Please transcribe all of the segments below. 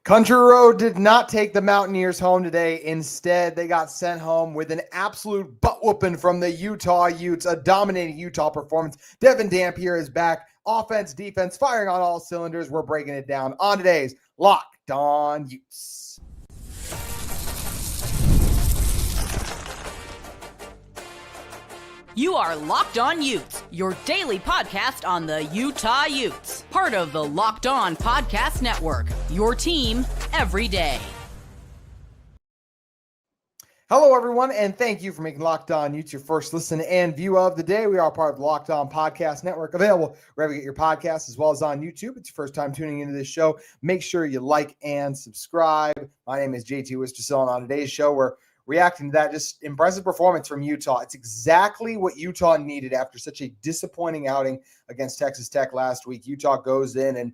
Country Road did not take the Mountaineers home today. Instead, they got sent home with an absolute butt-whooping from the Utah Utes, a dominating Utah performance. Devon Dampier is back. Offense, defense, firing on all cylinders. We're breaking it down on today's Locked On Utes. You are Locked On Utes, your daily podcast on the Utah Utes. Part of the Locked On Podcast Network, your team every day. Hello, everyone, and thank you for making Locked On Utes your first listen and view of the day. We are part of the Locked On Podcast Network, available wherever you get your podcasts, as well as on YouTube. It's your first time tuning into this show. Make sure you like and subscribe. My name is JT Wistersill, and on today's show, we're reacting to that just impressive performance from Utah. It's exactly what Utah needed after such a disappointing outing against Texas Tech last week. Utah goes in and,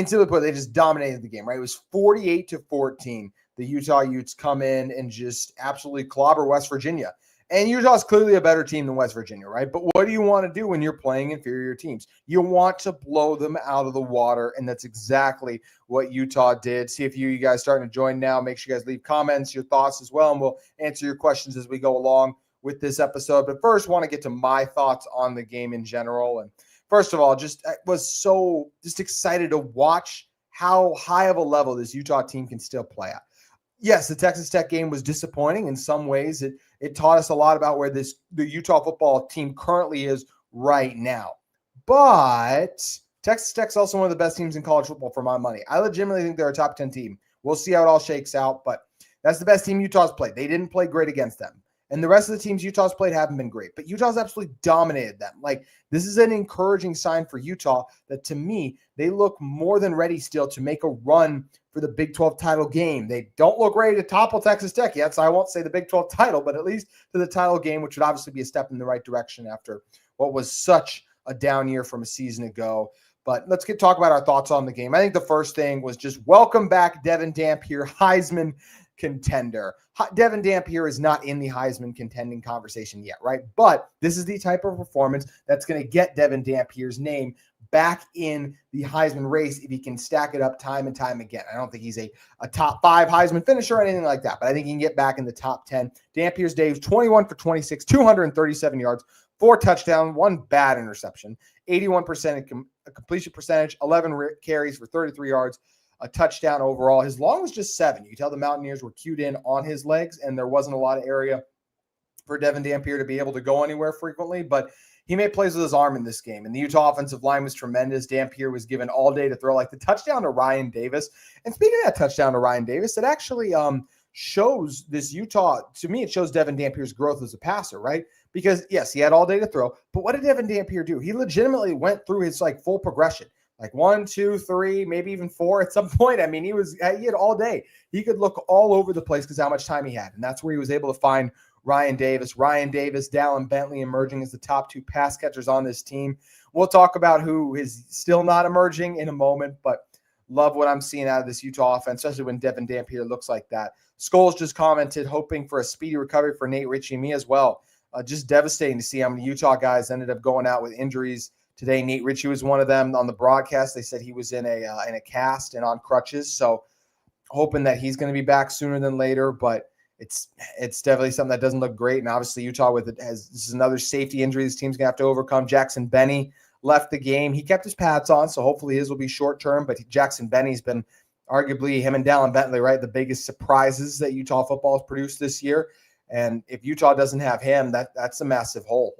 simply put, they just dominated the game, right? It was 48-14. The Utah Utes come in and just absolutely clobber West Virginia. And Utah's clearly a better team than West Virginia, right? But what do you want to do when you're playing inferior teams? You want to blow them out of the water, and that's exactly what Utah did. See if you guys starting to join now. Make sure you guys leave comments, your thoughts as well, and we'll answer your questions as we go along with this episode. But first, I want to get to my thoughts on the game in general. And first of all, I was so excited to watch how high of a level this Utah team can still play at. Yes, the Texas Tech game was disappointing in some ways. It taught us a lot about where the Utah football team currently is right now. But Texas Tech's also one of the best teams in college football for my money. I legitimately think they're a top 10 team. We'll see how it all shakes out, but that's the best team Utah's played. They didn't play great against them. And the rest of the teams Utah's played haven't been great. But Utah's absolutely dominated them. This is an encouraging sign for Utah that, to me, they look more than ready still to make a run for the Big 12 title game. They don't look ready to topple Texas Tech yet, so I won't say the Big 12 title, but at least to the title game, which would obviously be a step in the right direction after what was such a down year from a season ago. But let's talk about our thoughts on the game. I think the first thing was just welcome back Devon Dampier, Heisman contender. Devon Dampier is not in the Heisman contending conversation yet, right? But this is the type of performance that's going to get Devon Dampier's name back in the Heisman race if he can stack it up time and time again. I don't think he's a top 5 Heisman finisher or anything like that, but I think he can get back in the top 10. Dampier's day was 21 for 26, 237 yards, 4 touchdowns, 1 bad interception, 81% completion percentage, 11 carries for 33 yards, a touchdown overall. His long was just 7. You can tell the Mountaineers were cued in on his legs, and there wasn't a lot of area for Devon Dampier to be able to go anywhere frequently, but he made plays with his arm in this game, and the Utah offensive line was tremendous. Dampier was given all day to throw, like the touchdown to Ryan Davis. And speaking of that touchdown to Ryan Davis, it actually shows this Utah, to me, it shows Devon Dampier's growth as a passer, right? Because, yes, he had all day to throw, but what did Devon Dampier do? He legitimately went through his full progression. 1, 2, 3, maybe even 4 at some point. He had all day. He could look all over the place because how much time he had. And that's where he was able to find Ryan Davis, Dallin Bentley emerging as the top 2 pass catchers on this team. We'll talk about who is still not emerging in a moment, but love what I'm seeing out of this Utah offense, especially when Devon Dampier looks like that. Scholes just commented, hoping for a speedy recovery for Nate Ritchie, me as well. Just devastating to see how many Utah guys ended up going out with injuries today. Nate Ritchie was one of them. On the broadcast, they said he was in a cast and on crutches. So hoping that he's going to be back sooner than later. But it's definitely something that doesn't look great. And obviously Utah this is another safety injury this team's going to have to overcome. Jackson Benny left the game. He kept his pads on, so hopefully his will be short term. But Jackson Benny's been arguably, him and Dallin Bentley, right, the biggest surprises that Utah football has produced this year. And if Utah doesn't have him, that's a massive hole.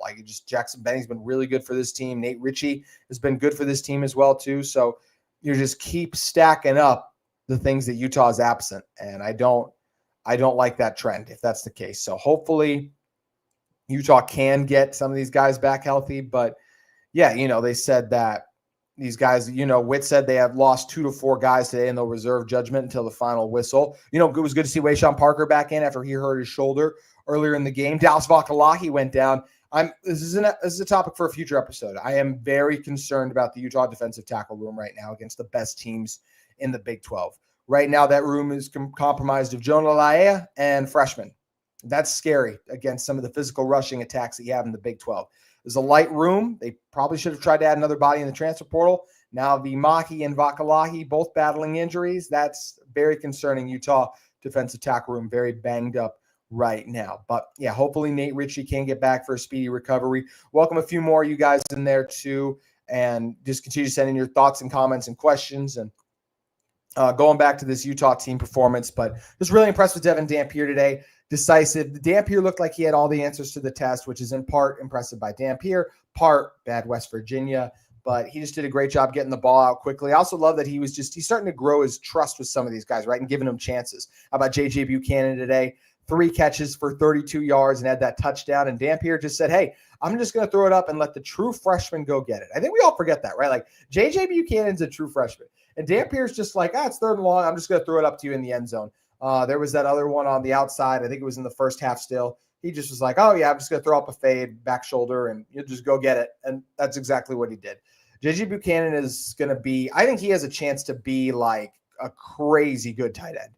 Jackson Benny's been really good for this team. Nate Ritchie has been good for this team as well, too. So you just keep stacking up the things that Utah is absent. And I don't like that trend if that's the case. So hopefully Utah can get some of these guys back healthy. But yeah, they said that these guys, Witt said they have lost 2 to 4 guys today and they'll reserve judgment until the final whistle. It was good to see Wayshawn Parker back in after he hurt his shoulder earlier in the game. Dallas Vakalahi went down. This is a topic for a future episode. I am very concerned about the Utah defensive tackle room right now against the best teams in the Big 12. Right now, that room is compromised of Jonah Laia and freshmen. That's scary against some of the physical rushing attacks that you have in the Big 12. There's a light room. They probably should have tried to add another body in the transfer portal. Now, Vimaki and Vakalahi both battling injuries. That's very concerning. Utah defensive tackle room, very banged up right now. But yeah, hopefully Nate Ritchie can get back for a speedy recovery. Welcome a few more of you guys in there too, and just continue to send in your thoughts and comments and questions. And going back to this Utah team performance, but just really impressed with Devon Dampier today. Decisive. Dampier looked like he had all the answers to the test, which is in part impressive by Dampier, part bad West Virginia. But he just did a great job getting the ball out quickly. I also love that he's starting to grow his trust with some of these guys, right, and giving them chances. How about J.J. Buchanan today? 3 catches for 32 yards and had that touchdown. And Dampier just said, hey, I'm just going to throw it up and let the true freshman go get it. I think we all forget that, right? Like J.J. Buchanan's a true freshman. And Dampier's just like, it's 3rd and long. I'm just going to throw it up to you in the end zone. There was that other one on the outside. I think it was in the first half still. He just was like, oh, yeah, I'm just going to throw up a fade, back shoulder, and you just go get it. And that's exactly what he did. J.J. Buchanan is going to be – I think he has a chance to be like a crazy good tight end.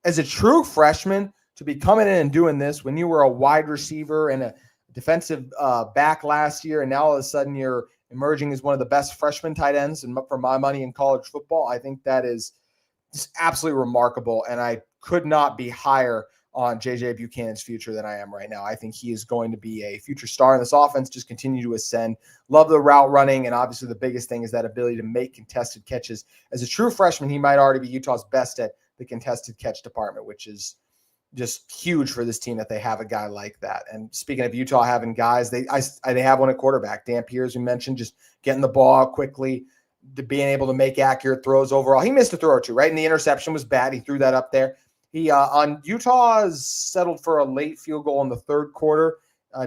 As a true freshman, to be coming in and doing this when you were a wide receiver and a defensive back last year, and now all of a sudden you're emerging as one of the best freshman tight ends, and for my money in college football, I think that is just absolutely remarkable, and I could not be higher on J.J. Buchanan's future than I am right now. I think he is going to be a future star in this offense, just continue to ascend. Love the route running, and obviously the biggest thing is that ability to make contested catches. As a true freshman, he might already be Utah's best at the contested catch department, which is just huge for this team that they have a guy like that. And speaking of Utah having guys, they have one at quarterback. Dampier, as we mentioned, just getting the ball out quickly, being able to make accurate throws overall. He missed a throw or two, right? And the interception was bad. He threw that up there. He on Utah's settled for a late field goal in the 3rd quarter.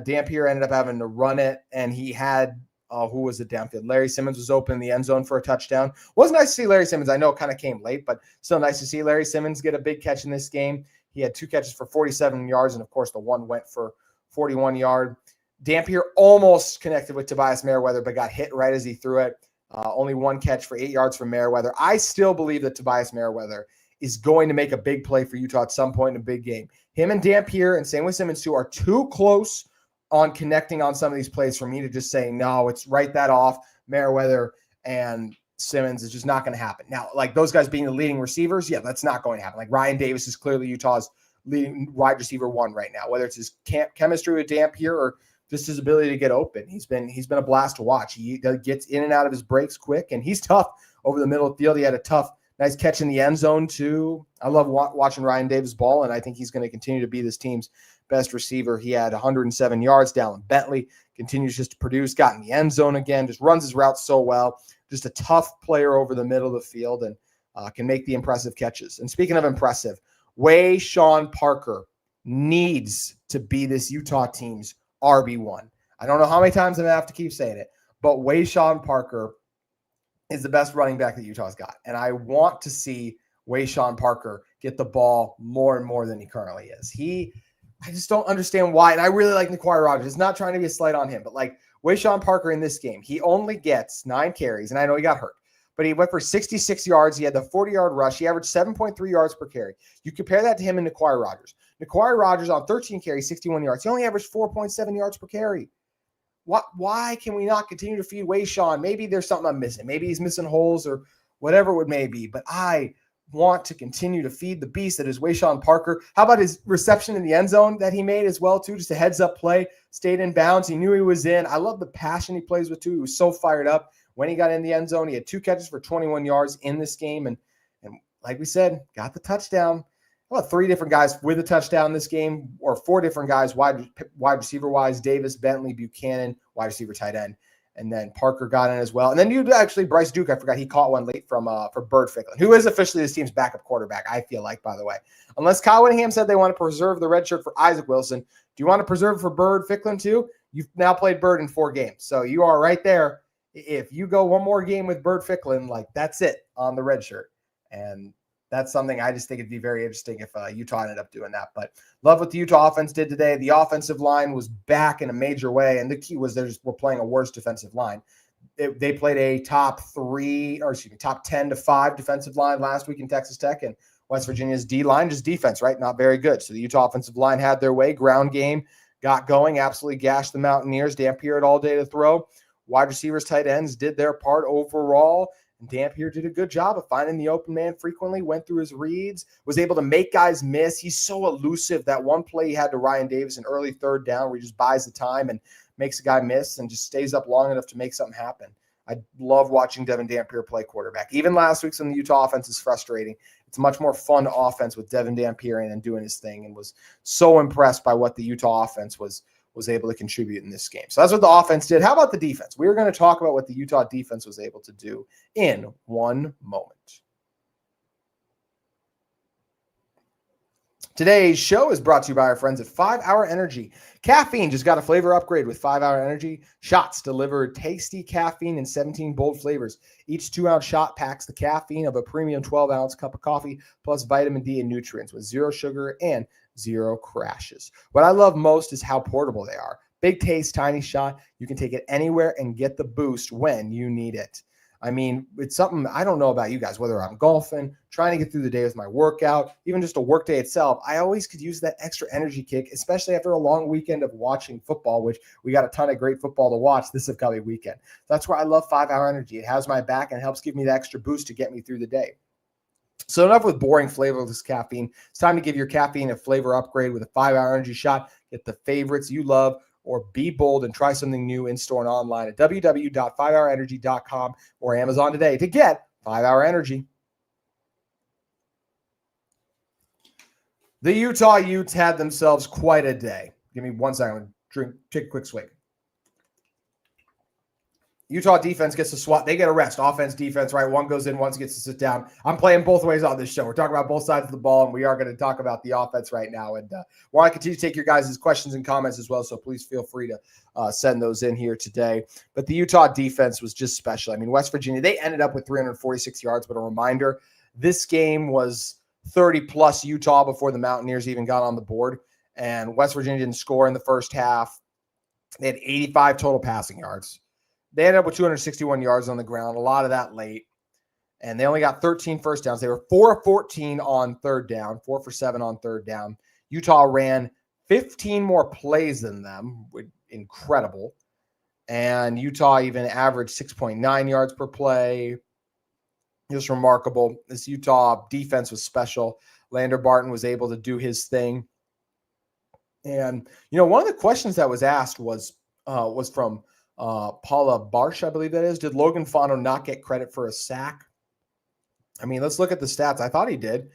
Dampier ended up having to run it, and he had who was it downfield? Larry Simmons was open in the end zone for a touchdown. Wasn't nice to see Larry Simmons. I know it kind of came late, but still nice to see Larry Simmons get a big catch in this game. He had 2 catches for 47 yards, and of course the one went for 41 yard. Dampier almost connected with Tobias Merriweather, but got hit right as he threw it. Only 1 catch for 8 yards from Merriweather. I still believe that Tobias Merriweather is going to make a big play for Utah at some point in a big game. Him and Dampier, and same with Simmons too, are too close on connecting on some of these plays for me to just say, no, it's write that off. Merriweather and Simmons is just not going to happen. Now, like those guys being the leading receivers, yeah, that's not going to happen. Like Ryan Davis is clearly Utah's leading wide receiver 1 right now, whether it's his chemistry with Dampier or just his ability to get open. He's been a blast to watch. He gets in and out of his breaks quick, and he's tough over the middle of the field. He had a nice catch in the end zone too. I love watching Ryan Davis ball, and I think he's going to continue to be this team's best receiver. He had 107 yards. Dallin Bentley continues just to produce, got in the end zone again, just runs his routes so well. Just a tough player over the middle of the field, and can make the impressive catches. And speaking of impressive, Sean Parker needs to be this Utah team's RB1. I don't know how many times I'm going to have to keep saying it, but Sean Parker is the best running back that Utah's got. And I want to see Sean Parker get the ball more and more than he currently is. I just don't understand why. And I really like Niquire Rogers. It's not trying to be a slight on him, but like Sean Parker in this game, he only gets 9 carries. And I know he got hurt, but he went for 66 yards. He had the 40-yard rush. He averaged 7.3 yards per carry. You compare that to him and Niquire Rogers. Niquire Rogers on 13 carries, 61 yards. He only averaged 4.7 yards per carry. Why can we not continue to feed Sean? Maybe there's something I'm missing. Maybe he's missing holes or whatever it may be. But I want to continue to feed the beast that is Sean Parker. How about his reception in the end zone that he made as well, too? Just a heads-up play, stayed in bounds. He knew he was in. I love the passion he plays with, too. He was so fired up when he got in the end zone. He had 2 catches for 21 yards in this game. And like we said, got the touchdown. About 3 different guys with a touchdown this game, or 4 different guys wide receiver-wise: Davis, Bentley, Buchanan, wide receiver, tight end, and then Parker got in as well. And then you actually Bryce Duke, I forgot he caught one late for Bird Fickland, who is officially this team's backup quarterback. I feel like, by the way, unless Kyle Whittingham said they want to preserve the red shirt for Isaac Wilson, do you want to preserve it for Bird Fickland too? You've now played Bird in 4 games, so you are right there. If you go one more game with Bird Fickland, like that's it on the red shirt, and that's something I just think it'd be very interesting if Utah ended up doing that. But love what the Utah offense did today. The offensive line was back in a major way, and the key was we're playing a worse defensive line. They played a top 10 to 5 defensive line last week in Texas Tech, and West Virginia's D-line, just defense, right? Not very good. So the Utah offensive line had their way. Ground game got going, absolutely gashed the Mountaineers. Dampier had all day to throw. Wide receivers, tight ends did their part overall. And Dampier did a good job of finding the open man frequently, went through his reads, was able to make guys miss. He's so elusive. That one play he had to Ryan Davis, an early third down where he just buys the time and makes a guy miss and just stays up long enough to make something happen. I love watching Devon Dampier play quarterback. Even last week's when the Utah offense is frustrating, it's a much more fun offense with Devon Dampier and doing his thing, and was so impressed by what the Utah offense was able to contribute in this game. So that's what the offense did. How about the defense? We're going to talk about what the Utah defense was able to do in one moment. Today's show is brought to you by our friends at 5 Hour Energy. Caffeine just got a flavor upgrade with 5 Hour Energy. Shots deliver tasty caffeine in 17 bold flavors. Each 2-ounce shot packs the caffeine of a premium 12-ounce cup of coffee plus vitamin D and nutrients with zero sugar and zero crashes. What I love most is how portable they are. Big taste, tiny shot. You can take it anywhere and get the boost when you need it. I mean, it's something I don't know about you guys, whether I'm golfing, trying to get through the day with my workout, even just a work day itself. I always could use that extra energy kick, especially after a long weekend of watching football, which we got a ton of great football to watch this upcoming weekend. That's where I love 5 Hour Energy. It has my back and helps give me the extra boost to get me through the day. So enough with boring flavorless caffeine. It's time to give your caffeine a flavor upgrade with a 5 Hour Energy shot. Get the favorites you love, or be bold and try something new in store and online at www.5hourenergy.com or Amazon today to get 5 Hour Energy. The Utah Utes had themselves quite a day. Give me 1 second. Take a quick swig. Utah defense gets a swat. They get a rest. Offense, defense, right? One goes in, one gets to sit down. I'm playing both ways on this show. We're talking about both sides of the ball, and we are going to talk about the offense right now. And want to continue to take your guys' questions and comments as well, so please feel free to send those in here today. But the Utah defense was just special. I mean, West Virginia, they ended up with 346 yards, but a reminder, this game was 30-plus Utah before the Mountaineers even got on the board, and West Virginia didn't score in the first half. They had 85 total passing yards. They ended up with 261 yards on the ground, a lot of that late, and they only got 13 first downs. They were 4 of 14 on third down, 4 for 7 on third down. Utah ran 15 more plays than them, incredible, and Utah even averaged 6.9 yards per play. Just remarkable. This Utah defense was special. Lander Barton was able to do his thing, and one of the questions that was asked was from Paula Barsh, I believe that is. Did Logan Fano not get credit for a sack? I mean, let's look at the stats. I thought he did.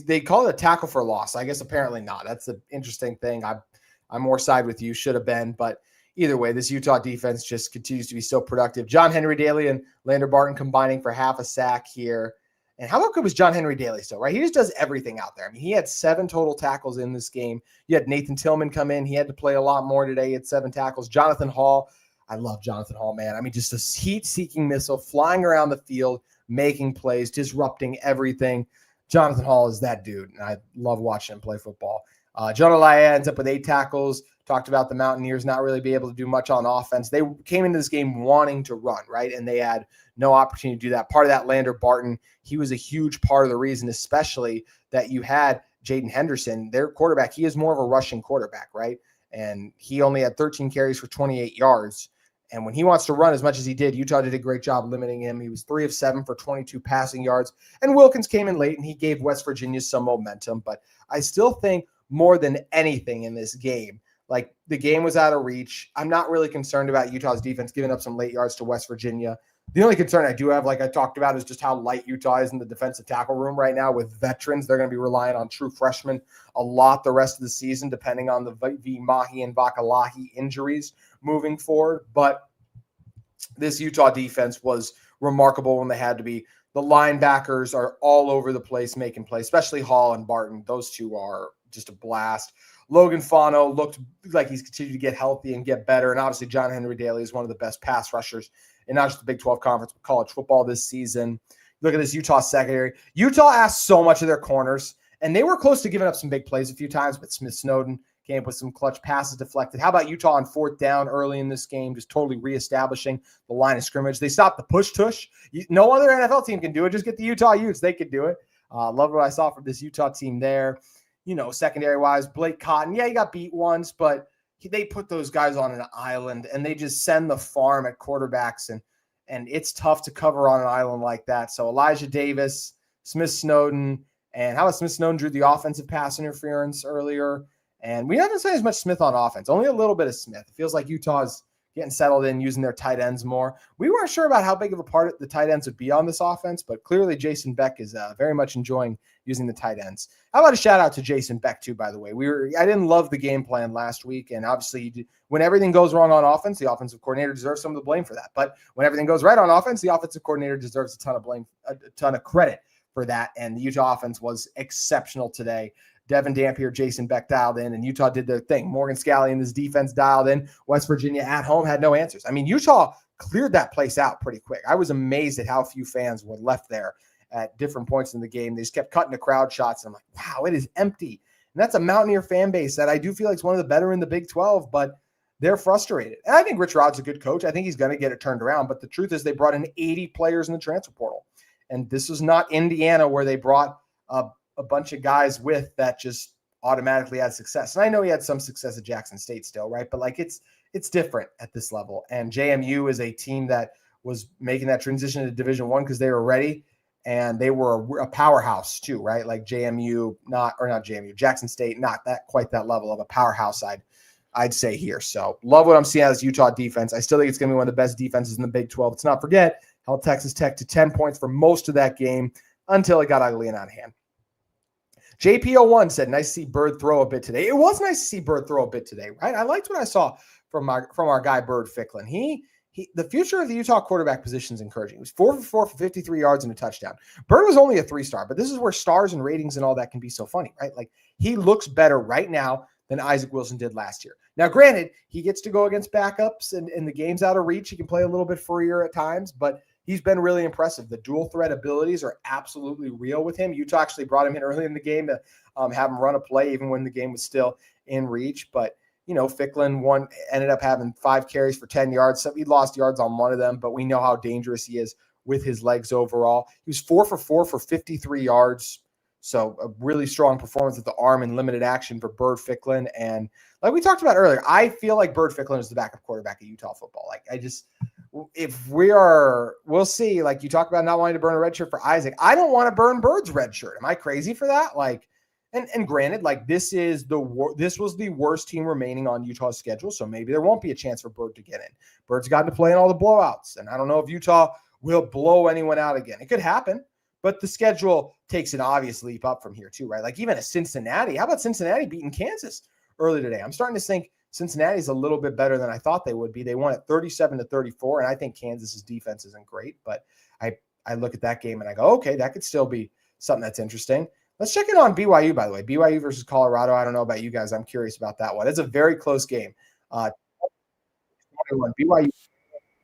They call it a tackle for loss. I guess apparently not. That's the interesting thing. I'm more side with you. Should have been, but either way, this Utah defense just continues to be so productive. John Henry Daly and Lander Barton combining for half a sack here. And how good was John Henry Daly still, right? He just does everything out there. I mean, he had 7 total tackles in this game. You had Nathan Tillman come in. He had to play a lot more today. He had 7 tackles. Jonathan Hall, I love Jonathan Hall, man. I mean, just a heat-seeking missile flying around the field, making plays, disrupting everything. Jonathan Hall is that dude, and I love watching him play football. Jonah Laia ends up with 8 tackles. Talked about the Mountaineers not really be able to do much on offense. They came into this game wanting to run, right? And they had no opportunity to do that. Part of that, Lander Barton, he was a huge part of the reason, especially that you had Jaden Henderson, their quarterback. He is more of a rushing quarterback, right? And he only had 13 carries for 28 yards. And when he wants to run as much as he did, Utah did a great job limiting him. He was 3 of 7 for 22 passing yards. And Wilkins came in late, and he gave West Virginia some momentum. But I still think more than anything in this game, like, the game was out of reach. I'm not really concerned about Utah's defense giving up some late yards to West Virginia. The only concern I do have, like I talked about, is just how light Utah is in the defensive tackle room right now with veterans. They're going to be relying on true freshmen a lot the rest of the season, depending on the Mahi and Vakalahi injuries moving forward. But this Utah defense was remarkable when they had to be. The linebackers are all over the place making plays, especially Hall and Barton. Those two are just a blast. Logan Fano looked like he's continued to get healthy and get better. And obviously John Henry Daly is one of the best pass rushers in not just the Big 12 conference, but college football this season. Look at this Utah secondary. Utah asked so much of their corners, and they were close to giving up some big plays a few times, but Smith Snowden came up with some clutch passes deflected. How about Utah on 4th down early in this game, just totally reestablishing the line of scrimmage? They stopped the push-tush. No other NFL team can do it. Just get the Utah Utes. They could do it. Love what I saw from this Utah team there. Secondary-wise, Blake Cotton, yeah, he got beat once, but they put those guys on an island, and they just send the farm at quarterbacks. And and it's tough to cover on an island like that. So Elijah Davis, Smith Snowden, and how about Smith Snowden drew the offensive pass interference earlier. And we haven't seen as much Smith on offense, only a little bit of Smith. It feels like Utah's getting settled in, using their tight ends more. We weren't sure about how big of a part the tight ends would be on this offense, but clearly Jason Beck is very much enjoying using the tight ends. How about a shout out to Jason Beck too, by the way? I didn't love the game plan last week, and obviously when everything goes wrong on offense, the offensive coordinator deserves some of the blame for that. But when everything goes right on offense, the offensive coordinator deserves a ton of credit for that, and the Utah offense was exceptional today. Devon, Dampier, Jason Beck dialed in, and Utah did their thing. Morgan Scalley and his defense dialed in. West Virginia at home had no answers. I mean, Utah cleared that place out pretty quick. I was amazed at how few fans were left there at different points in the game. They just kept cutting the crowd shots, and I'm like, wow, it is empty. And that's a Mountaineer fan base that I do feel like is one of the better in the Big 12, but they're frustrated. And I think Rich Rod's a good coach. I think he's going to get it turned around, but the truth is they brought in 80 players in the transfer portal. And this is not Indiana where they brought a bunch of guys with that just automatically had success. And I know he had some success at Jackson State still, right? But like it's different at this level. And JMU is a team that was making that transition to Division I because they were ready, and they were a powerhouse too, right? Like Jackson State, not that quite that level of a powerhouse I'd say here. So love what I'm seeing out of this Utah defense. I still think it's going to be one of the best defenses in the Big 12. Let's not forget held Texas Tech to 10 points for most of that game until it got ugly and out of hand. JP01 said, nice to see Bird throw a bit today. It was nice to see Bird throw a bit today, right? I liked what I saw from our guy, Bird Fickland. The future of the Utah quarterback position is encouraging. He was 4 for 4 for 53 yards and a touchdown. Bird was only a 3-star, but this is where stars and ratings and all that can be so funny, right? Like he looks better right now than Isaac Wilson did last year. Now, granted, he gets to go against backups and the game's out of reach. He can play a little bit freer at times, but he's been really impressive. The dual threat abilities are absolutely real with him. Utah actually brought him in early in the game to have him run a play even when the game was still in reach. But, Fickland ended up having 5 carries for 10 yards. So he lost yards on one of them, but we know how dangerous he is with his legs overall. He was 4 for 4 for 53 yards. So a really strong performance with the arm and limited action for Bird Fickland. And like we talked about earlier, I feel like Bird Fickland is the backup quarterback of Utah football. We'll see. Like you talk about not wanting to burn a red shirt for Isaac. I don't want to burn Bird's red shirt. Am I crazy for that? And granted, this was the worst team remaining on Utah's schedule. So maybe there won't be a chance for Bird to get in. Bird's gotten to play in all the blowouts. And I don't know if Utah will blow anyone out again. It could happen. But the schedule takes an obvious leap up from here too, right? Like even a Cincinnati. How about Cincinnati beating Kansas early today? I'm starting to think Cincinnati's a little bit better than I thought they would be. They won at 37-34, and I think Kansas's defense isn't great. But I look at that game and I go, okay, that could still be something that's interesting. Let's check in on BYU, by the way. BYU versus Colorado. I don't know about you guys. I'm curious about that one. It's a very close game. BYU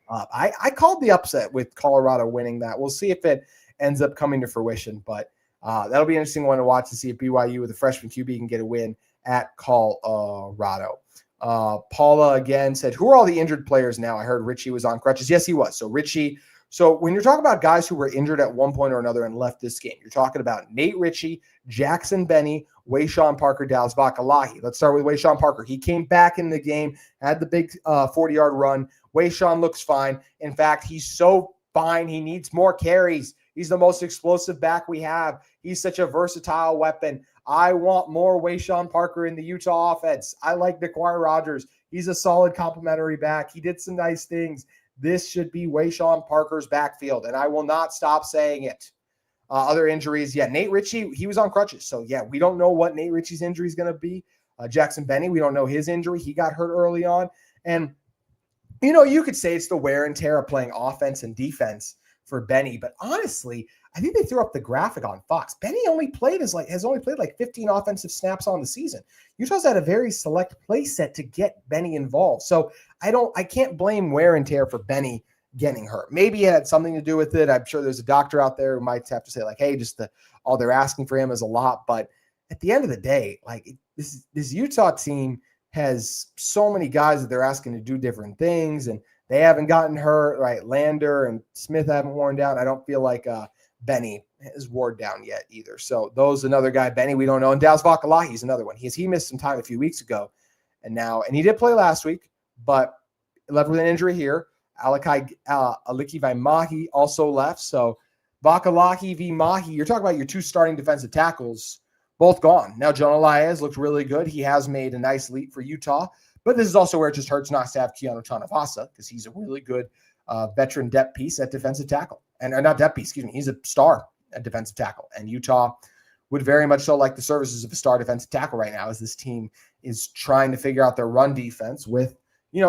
up. I called the upset with Colorado winning that. We'll see if it ends up coming to fruition, but that'll be an interesting one to watch to see if BYU with a freshman QB can get a win at Colorado. Paula again said, who are all the injured players now? I heard Richie was on crutches. Yes, he was. So when you're talking about guys who were injured at one point or another and left this game, you're talking about Nate Ritchie, Jackson Benny, Wayshawn Parker, Dallas Vakalahi. Let's start with Wayshawn Parker. He came back in the game, had the big 40-yard run. Wayshawn looks fine. In fact, he's so fine, he needs more carries. He's the most explosive back we have. He's such a versatile weapon. I want more Wayshawn Parker in the Utah offense. I like Naquan Rogers. He's a solid complimentary back. He did some nice things. This should be Wayshawn Parker's backfield, and I will not stop saying it. Other injuries, Nate Ritchie, he was on crutches. So, we don't know what Nate Ritchie's injury is going to be. Jackson Benny, we don't know his injury. He got hurt early on. And, you could say it's the wear and tear of playing offense and defense for Benny, but honestly, I think they threw up the graphic on Fox. Benny has only played 15 offensive snaps on the season. Utah's had a very select play set to get Benny involved. So I can't blame wear and tear for Benny getting hurt. Maybe it had something to do with it. I'm sure there's a doctor out there who might have to say hey, all they're asking for him is a lot. But at the end of the day, this Utah team has so many guys that they're asking to do different things, and they haven't gotten hurt, right? Lander and Smith haven't worn down. I don't feel like Benny has worn down yet either. So those another guy, Benny, we don't know. And Dallas Vakalahi is another one. He missed some time a few weeks ago, and he did play last week, but left with an injury here. Alikivi Mahi also left. So Vakalaki v. Mahi, you're talking about your two starting defensive tackles, both gone. Now, Jonah Laez looked really good. He has made a nice leap for Utah, but this is also where it just hurts not to have Keanu Tanavasa because he's a really good veteran depth piece at defensive tackle. And not depth piece, excuse me. He's a star at defensive tackle. And Utah would very much so like the services of a star defensive tackle right now as this team is trying to figure out their run defense with,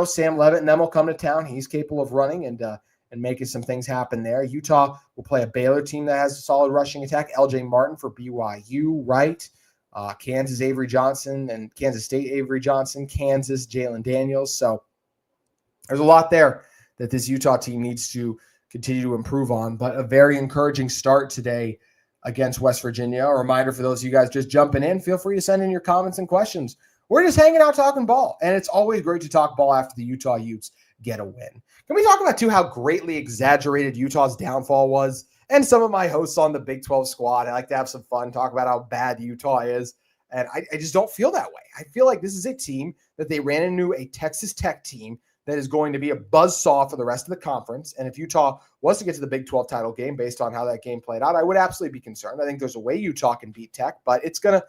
Sam Levitt and them will come to town. He's capable of running and making some things happen there. Utah will play a Baylor team that has a solid rushing attack. LJ Martin for BYU, right? Kansas Avery Johnson and Kansas State Avery Johnson, Kansas Jalen Daniels. So there's a lot there that this Utah team needs to continue to improve on, but a very encouraging start today against West Virginia. A reminder for those of you guys just jumping in, feel free to send in your comments and questions. We're just hanging out talking ball, and it's always great to talk ball after the Utah Utes get a win. Can we talk about, too, how greatly exaggerated Utah's downfall was? And some of my hosts on the Big 12 squad, I like to have some fun, talk about how bad Utah is, and I just don't feel that way. I feel like this is a team that they ran into a Texas Tech team that is going to be a buzzsaw for the rest of the conference. And if Utah was to get to the Big 12 title game based on how that game played out, I would absolutely be concerned. I think there's a way Utah can beat Tech, but it's gonna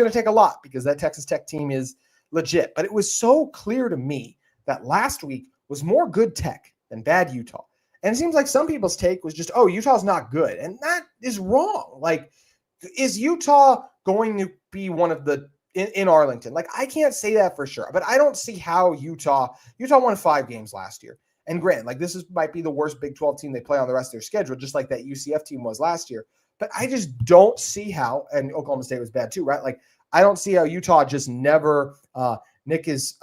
take a lot because that Texas Tech team is legit. But it was so clear to me that last week was more good Tech than bad Utah. And it seems like some people's take was just, oh, Utah's not good. And that is wrong. Like, is Utah going to be one of the in Arlington? Like, I can't say that for sure, but I don't see how Utah won 5 games last year. And granted, like might be the worst Big 12 team they play on the rest of their schedule, just like that UCF team was last year. But I just don't see how, and Oklahoma State was bad too, right? Like, I don't see how Utah just never, Nick is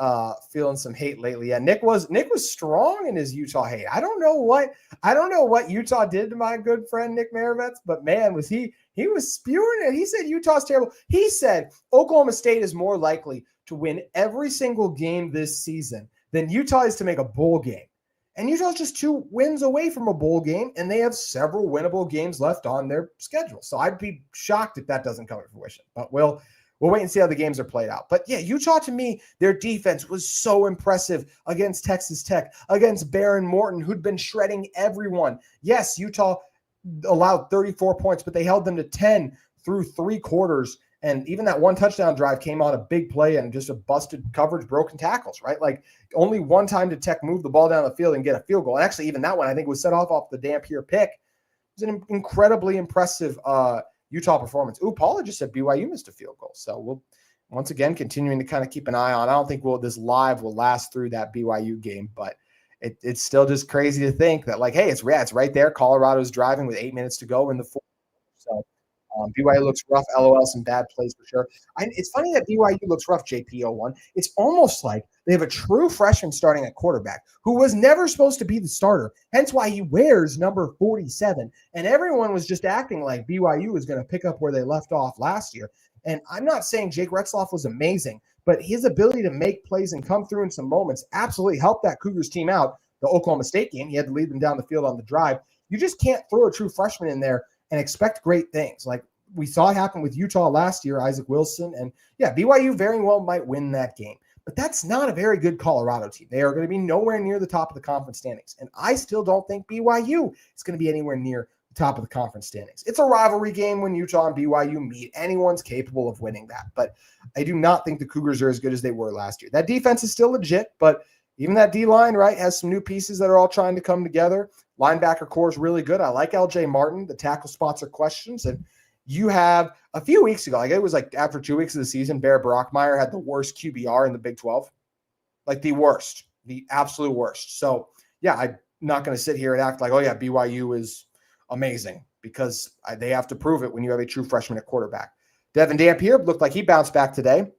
feeling some hate lately. Yeah, Nick was strong in his Utah hate. I don't know what Utah did to my good friend Nick Maravets, but man, was he was spewing it. He said Utah's terrible. He said Oklahoma State is more likely to win every single game this season than Utah is to make a bowl game. And Utah's just 2 wins away from a bowl game, and they have several winnable games left on their schedule. So I'd be shocked if that doesn't come to fruition. But we'll wait and see how the games are played out. But yeah, Utah, to me, their defense was so impressive against Texas Tech, against Baron Morton, who'd been shredding everyone. Yes, Utah allowed 34 points, but they held them to 10 through 3 quarters. And even that one touchdown drive came on a big play and just a busted coverage, broken tackles, right? Like, only one time did Tech move the ball down the field and get a field goal. And actually, even that one, I think, was set off the Dampier pick. It was an incredibly impressive Utah performance. Ooh, Paula just said BYU missed a field goal. So we'll, once again, continuing to kind of keep an eye on. I don't think this live will last through that BYU game, but it's still just crazy to think that, like, hey, it's right there. Colorado's driving with 8 minutes to go in the fourth. So BYU looks rough. LOL, some bad plays for sure. It's funny that BYU looks rough, JP01. It's almost like they have a true freshman starting at quarterback who was never supposed to be the starter, hence why he wears number 47. And everyone was just acting like BYU was going to pick up where they left off last year. And I'm not saying Jake Retzloff was amazing, but his ability to make plays and come through in some moments absolutely helped that Cougars team out. The Oklahoma State game, he had to lead them down the field on the drive. You just can't throw a true freshman in there and expect great things. Like we saw it happen with Utah last year, Isaac Wilson. And yeah, BYU very well might win that game. But that's not a very good Colorado team. They are going to be nowhere near the top of the conference standings. And I still don't think BYU is going to be anywhere near the top of the conference standings. It's a rivalry game when Utah and BYU meet. Anyone's capable of winning that. But I do not think the Cougars are as good as they were last year. That defense is still legit, but even that D-line, right, has some new pieces that are all trying to come together. Linebacker core is really good. I like LJ Martin. The tackle spots are questions. And you have a few weeks ago, like it was like after 2 weeks of the season, Bear Brockmeyer had the worst QBR in the Big 12. Like the worst, the absolute worst. So, yeah, I'm not going to sit here and act like, oh, yeah, BYU is amazing because they have to prove it when you have a true freshman at quarterback. Devon Dampier looked like he bounced back today.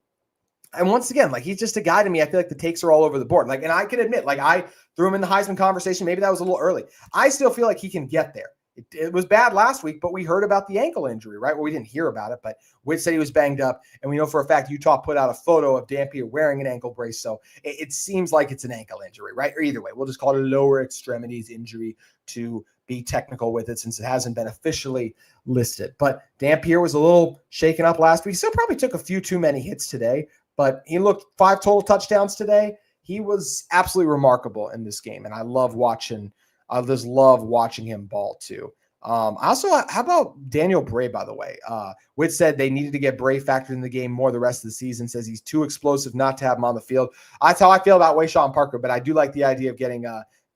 And once again, like he's just a guy to me. I feel like the takes are all over the board. Like, and I can admit, like I threw him in the Heisman conversation. Maybe that was a little early. I still feel like he can get there. It was bad last week, but we heard about the ankle injury, right? Well, we didn't hear about it, but Witt said he was banged up. And we know for a fact Utah put out a photo of Dampier wearing an ankle brace. So it seems like it's an ankle injury, right? Or either way, we'll just call it a lower extremities injury to be technical with it since it hasn't been officially listed. But Dampier was a little shaken up last week. Still probably took a few too many hits today, but he looked 5 total touchdowns today. he was absolutely remarkable in this game. And I just love watching him ball too. Also, how about Daniel Bray, by the way? Witt said they needed to get Bray factored in the game more the rest of the season, says he's too explosive not to have him on the field. That's how I feel about Wayshawn Parker, but I do like the idea of getting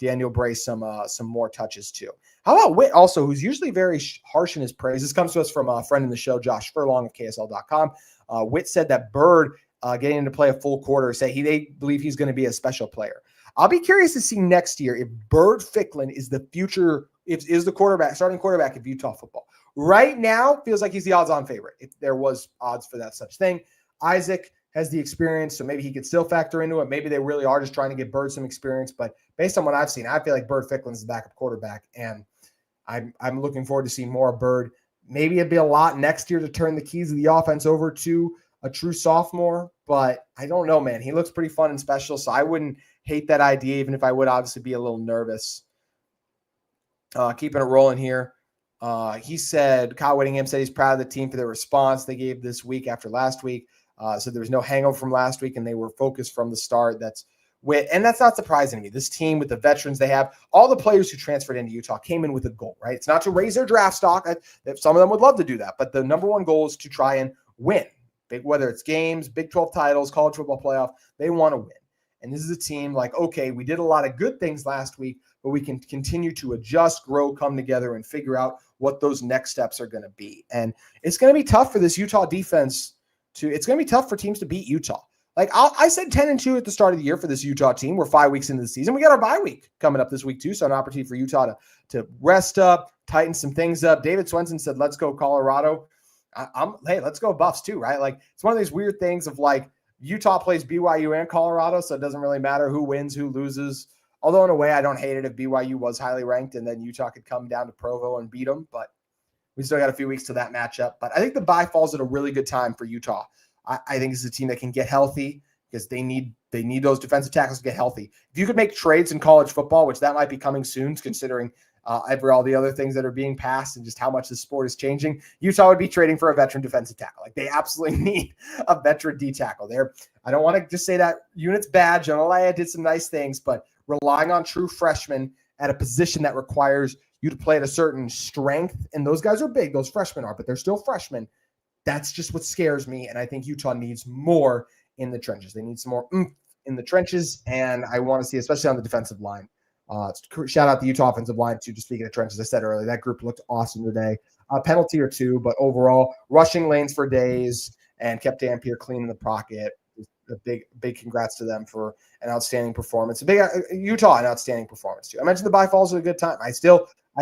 Daniel Bray some more touches too. How about Witt also, who's usually very harsh in his praise? This comes to us from a friend in the show, Josh Furlong of KSL.com. Witt said that Bird getting into play a full quarter, they believe he's going to be a special player. I'll be curious to see next year if Bird Fickland is the future, is the starting quarterback of Utah football. Right now, feels like he's the odds-on favorite, if there was odds for that such thing. Isaac has the experience, so maybe he could still factor into it. Maybe they really are just trying to get Bird some experience. But based on what I've seen, I feel like Bird Fickland's the backup quarterback, and I'm looking forward to seeing more of Bird. Maybe it'd be a lot next year to turn the keys of the offense over to a true sophomore, but I don't know, man. He looks pretty fun and special, so I wouldn't hate that idea, even if I would obviously be a little nervous. Keeping it rolling here. He said, Kyle Whittingham said he's proud of the team for their response they gave this week after last week. So there was no hangover from last week, and they were focused from the start. And that's not surprising to me. This team with the veterans they have, all the players who transferred into Utah came in with a goal, right? It's not to raise their draft stock. Some of them would love to do that, but the number one goal is to try and win. Whether it's games, Big 12 titles, college football playoff, they want to win. And this is a team like, okay, we did a lot of good things last week, but we can continue to adjust, grow, come together, and figure out what those next steps are going to be. And it's going to be tough for this Utah defense it's going to be tough for teams to beat Utah. Like I said 10-2 at the start of the year for this Utah team. We're 5 weeks into the season. We got our bye week coming up this week too, so an opportunity for Utah to rest up, tighten some things up. David Swenson said, let's go Colorado. Hey, let's go Buffs too, right? Like it's one of these weird things of like Utah plays BYU and Colorado, so it doesn't really matter who wins, who loses. Although in a way, I don't hate it if BYU was highly ranked and then Utah could come down to Provo and beat them, but we still got a few weeks to that matchup. But I think the bye falls at a really good time for Utah. I think this is a team that can get healthy because they need those defensive tackles to get healthy. If you could make trades in college football, which that might be coming soon, considering all the other things that are being passed and just how much the sport is changing, Utah would be trading for a veteran defensive tackle. Like they absolutely need a veteran D tackle there. I don't want to just say that unit's bad. John Olaya did some nice things, but relying on true freshmen at a position that requires you to play at a certain strength, and those guys are big, those freshmen are, but they're still freshmen. That's just what scares me, and I think Utah needs more in the trenches. They need some more oomph in the trenches, and I want to see, especially on the defensive line. Shout out the Utah offensive line, too, just speaking of trenches. I said earlier, that group looked awesome today. A penalty or two, but overall, rushing lanes for days and kept Dampier clean in the pocket. A big congrats to them for an outstanding performance. Utah, an outstanding performance, too. I mentioned the bye falls at a good time. I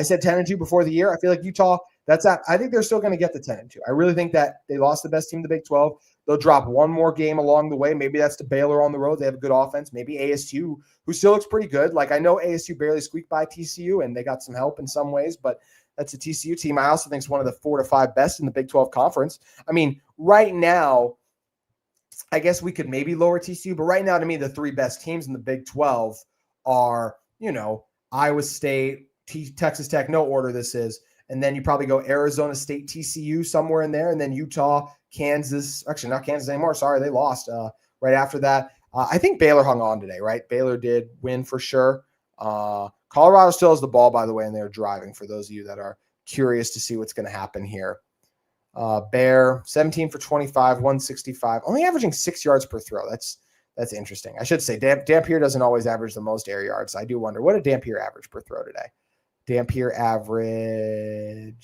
said 10-2 before the year. I feel like Utah, I think they're still going to get the 10-2. I really think that they lost the best team in the Big 12. They'll drop one more game along the way. Maybe that's to Baylor on the road. They have a good offense. Maybe ASU, who still looks pretty good. Like I know ASU barely squeaked by TCU, and they got some help in some ways, but that's a TCU team I also think is one of the 4 to 5 best in the Big 12 conference. I mean, right now, I guess we could maybe lower TCU, but right now, to me, the 3 best teams in the Big 12 are, Iowa State, Texas Tech, no order this is, and then you probably go Arizona State, TCU somewhere in there, and then Utah, Kansas. Actually, not Kansas anymore. Sorry, they lost right after that. I think Baylor hung on today, right? Baylor did win for sure. Colorado still has the ball, by the way, and they're driving for those of you that are curious to see what's going to happen here. Bear, 17 for 25, 165, only averaging 6 yards per throw. That's interesting. I should say Dampier doesn't always average the most air yards. I do wonder, what did Dampier average per throw today? Dampier averaged,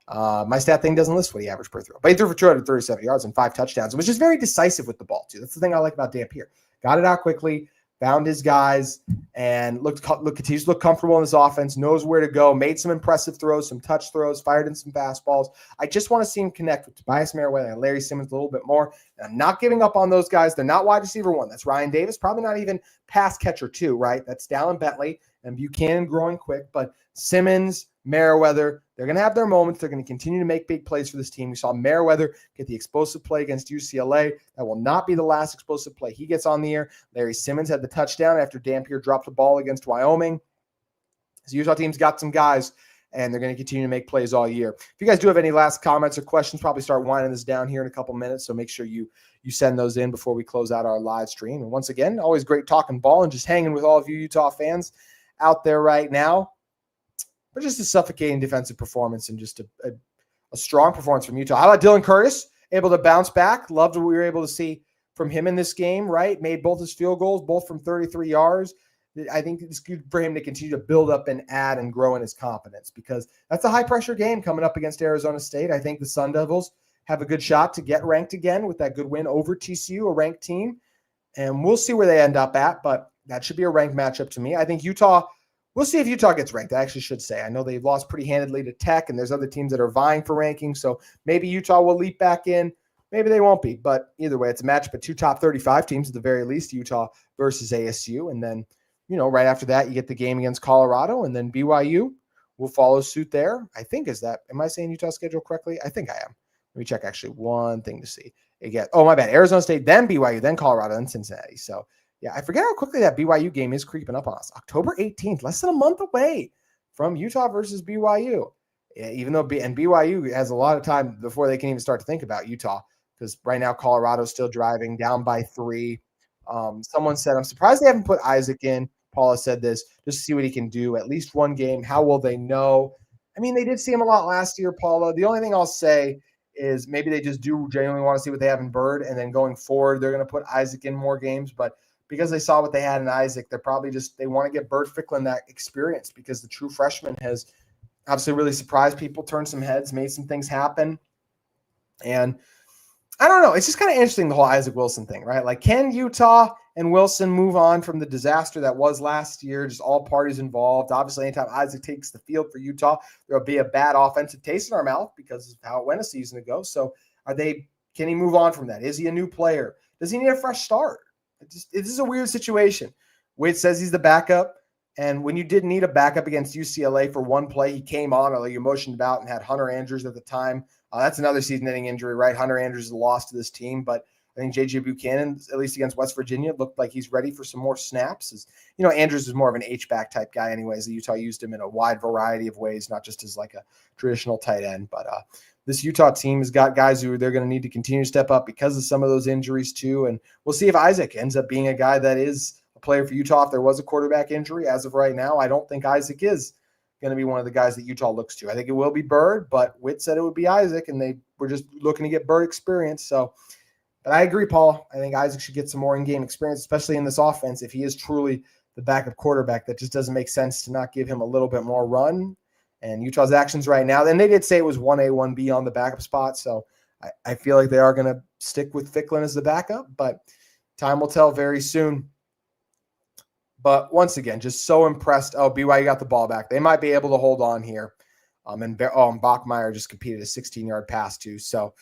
my stat thing doesn't list what he averaged per throw, but he threw for 237 yards and 5 touchdowns, which is very decisive with the ball too. That's the thing I like about Dampier. Got it out quickly, found his guys, and continues to look comfortable in his offense, knows where to go, made some impressive throws, some touch throws, fired in some fastballs. I just want to see him connect with Tobias Merriweather and Larry Simmons a little bit more. And I'm not giving up on those guys. They're not wide receiver 1. That's Ryan Davis, probably not even pass catcher 2, right? That's Dallin Bentley and Buchanan growing quick, but Simmons, Merriweather, they're going to have their moments. They're going to continue to make big plays for this team. We saw Merriweather get the explosive play against UCLA. That will not be the last explosive play he gets on the air. Larry Simmons had the touchdown after Dampier dropped the ball against Wyoming. The Utah team's got some guys and they're going to continue to make plays all year. If you guys do have any last comments or questions, probably start winding this down here in a couple minutes, so make sure you send those in before we close out our live stream. And once again, always great talking ball and just hanging with all of you Utah fans out there right now. But just a suffocating defensive performance and just a strong performance from Utah. How about Dylan Curtis, able to bounce back? Loved what we were able to see from him in this game, right? Made both his field goals, both from 33 yards. I think it's good for him to continue to build up and add and grow in his confidence, because that's a high-pressure game coming up against Arizona State. I think the Sun Devils have a good shot to get ranked again with that good win over TCU, a ranked team. And we'll see where they end up at, but that should be a ranked matchup to me. I think Utah, we'll see if Utah gets ranked. I actually should say. I know they've lost pretty handedly to Tech, and there's other teams that are vying for ranking, so maybe Utah will leap back in. Maybe they won't be, but either way, it's a matchup of two top 35 teams at the very least, Utah versus ASU. And then, right after that, you get the game against Colorado, and then BYU will follow suit there. I think am I saying Utah schedule correctly? I think I am. Let me check actually one thing to see. My bad. Arizona State, then BYU, then Colorado, then Cincinnati. So, yeah, I forget how quickly that BYU game is creeping up on us. October 18th, less than a month away from Utah versus BYU. Yeah, even though BYU has a lot of time before they can even start to think about Utah, because right now Colorado's still driving down by 3. Someone said, I'm surprised they haven't put Isaac in. Paula said this, just to see what he can do. At least one game. How will they know? I mean, they did see him a lot last year, Paula. The only thing I'll say is maybe they just do genuinely want to see what they have in Bird, and then going forward, they're going to put Isaac in more games. But because they saw what they had in Isaac, they're probably they want to get Bird Fickland that experience, because the true freshman has obviously really surprised people, turned some heads, made some things happen. And I don't know. It's just kind of interesting, the whole Isaac Wilson thing, right? Like, can Utah and Wilson move on from the disaster that was last year? Just all parties involved. Obviously, anytime Isaac takes the field for Utah, there'll be a bad offensive taste in our mouth because of how it went a season ago. So can he move on from that? Is he a new player? Does he need a fresh start? This is a weird situation. Wade says he's the backup. And when you didn't need a backup against UCLA for one play, he came on, or you motioned about, and had Hunter Andrews at the time. That's another season-ending injury, right? Hunter Andrews is a loss to this team, but I think J.J. Buchanan, at least against West Virginia, looked like he's ready for some more snaps. Andrews is more of an H-back type guy anyways. The Utah used him in a wide variety of ways, not just as like a traditional tight end. But this Utah team has got guys who they're going to need to continue to step up because of some of those injuries too. And we'll see if Isaac ends up being a guy that is a player for Utah if there was a quarterback injury. As of right now, I don't think Isaac is going to be one of the guys that Utah looks to. I think it will be Bird, but Witt said it would be Isaac, and they were just looking to get Bird experience. So, but I agree, Paul. I think Isaac should get some more in-game experience, especially in this offense. If he is truly the backup quarterback, that just doesn't make sense to not give him a little bit more run. And Utah's actions right now, and they did say it was 1A, 1B on the backup spot. So I feel like they are going to stick with Fickland as the backup, but time will tell very soon. But once again, just so impressed. Oh, BYU got the ball back. They might be able to hold on here. And Bachmeier just competed a 16-yard pass too. So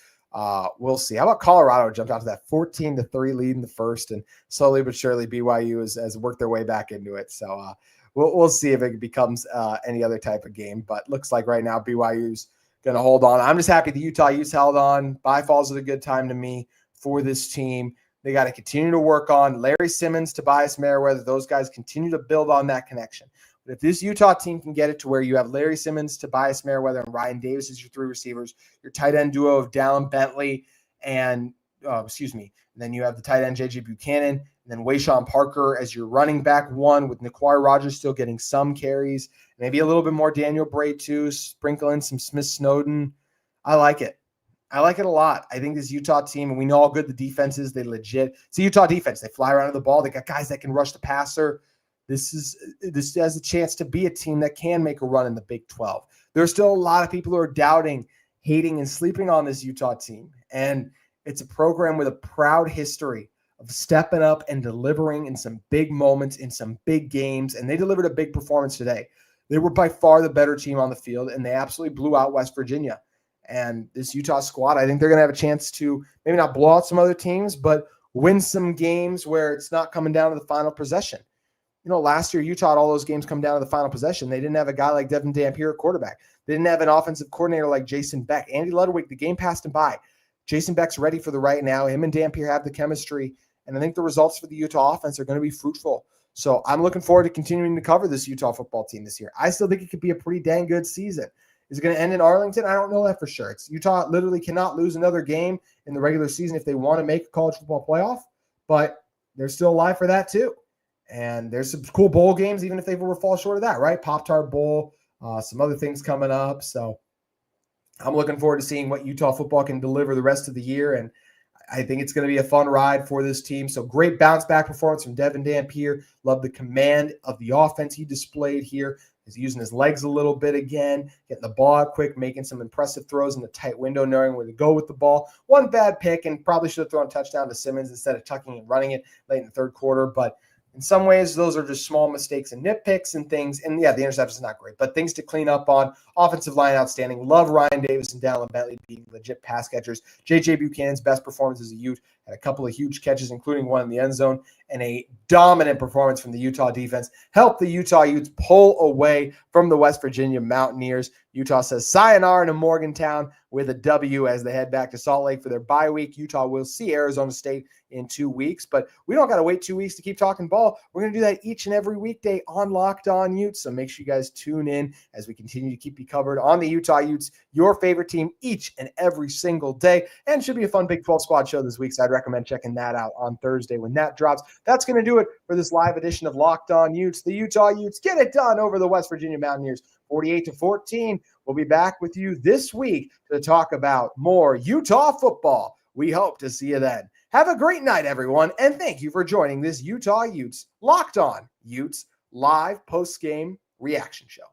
we'll see. How about Colorado jumped out to that 14-3 lead in the first, and slowly but surely BYU has worked their way back into it. So we'll see if it becomes any other type of game. But looks like right now BYU's going to hold on. I'm just happy the Utah Utes held on. Bye falls at a good time to me for this team. They got to continue to work on Larry Simmons, Tobias Merriweather. Those guys continue to build on that connection. But if this Utah team can get it to where you have Larry Simmons, Tobias Merriweather, and Ryan Davis as your 3 receivers, your tight end duo of Dallin Bentley and then you have the tight end J.J. Buchanan, and then Wayshawn Parker as your running back 1, with Naquar Rogers still getting some carries, maybe a little bit more Daniel Bray too, sprinkle in some Smith Snowden. I like it. I like it a lot. I think this Utah team, and we know how good the defense is. They legit. It's a Utah defense. They fly around to the ball. They got guys that can rush the passer. This has a chance to be a team that can make a run in the Big 12. There are still a lot of people who are doubting, hating, and sleeping on this Utah team. And it's a program with a proud history of stepping up and delivering in some big moments, in some big games. And they delivered a big performance today. They were by far the better team on the field, and they absolutely blew out West Virginia. And this Utah squad, I think they're going to have a chance to maybe not blow out some other teams, but win some games where it's not coming down to the final possession. Last year, Utah had all those games come down to the final possession. They didn't have a guy like Devon Dampier at quarterback. They didn't have an offensive coordinator like Jason Beck. Andy Ludwig, the game passed him by. Jason Beck's ready for the right now. Him and Dampier have the chemistry. And I think the results for the Utah offense are going to be fruitful So I'm looking forward to continuing to cover this Utah football team this year. I still think it could be a pretty dang good season. Is it going to end in Arlington? I don't know that for sure. Utah literally cannot lose another game in the regular season if they want to make a college football playoff, but they're still alive for that too. And there's some cool bowl games, even if they were fall short of that, right? Pop-Tart Bowl, some other things coming up. So I'm looking forward to seeing what Utah football can deliver the rest of the year. And I think it's going to be a fun ride for this team. So great bounce back performance from Devon Dampier. Love the command of the offense he displayed here. He's using his legs a little bit again, getting the ball out quick, making some impressive throws in the tight window, knowing where to go with the ball. One bad pick, and probably should have thrown a touchdown to Simmons instead of tucking and running it late in the third quarter. But in some ways, those are just small mistakes and nitpicks and things. And yeah, the interception is not great, but things to clean up on. Offensive line outstanding. Love Ryan Davis and Dallin Bentley being legit pass catchers. J.J. Buchanan's best performance as a Ute. Had a couple of huge catches, including one in the end zone, and a dominant performance from the Utah defense. Helped the Utah Utes pull away from the West Virginia Mountaineers. Utah says sayonara to Morgantown with a W as they head back to Salt Lake for their bye week. Utah will see Arizona State in 2 weeks, but we don't got to wait 2 weeks to keep talking ball. We're going to do that each and every weekday on Locked On Utes, so make sure you guys tune in as we continue to keep you covered on the Utah Utes, your favorite team, each and every single day. And should be a fun Big 12 squad show this week, so I'd recommend checking that out on Thursday when that drops. That's going to do it for this live edition of Locked On Utes. The Utah Utes get it done over the West Virginia Mountaineers, 48-14. We'll be back with you this week to talk about more Utah football. We hope to see you then. Have a great night, everyone, and thank you for joining this Utah Utes Locked On Utes live post-game reaction show.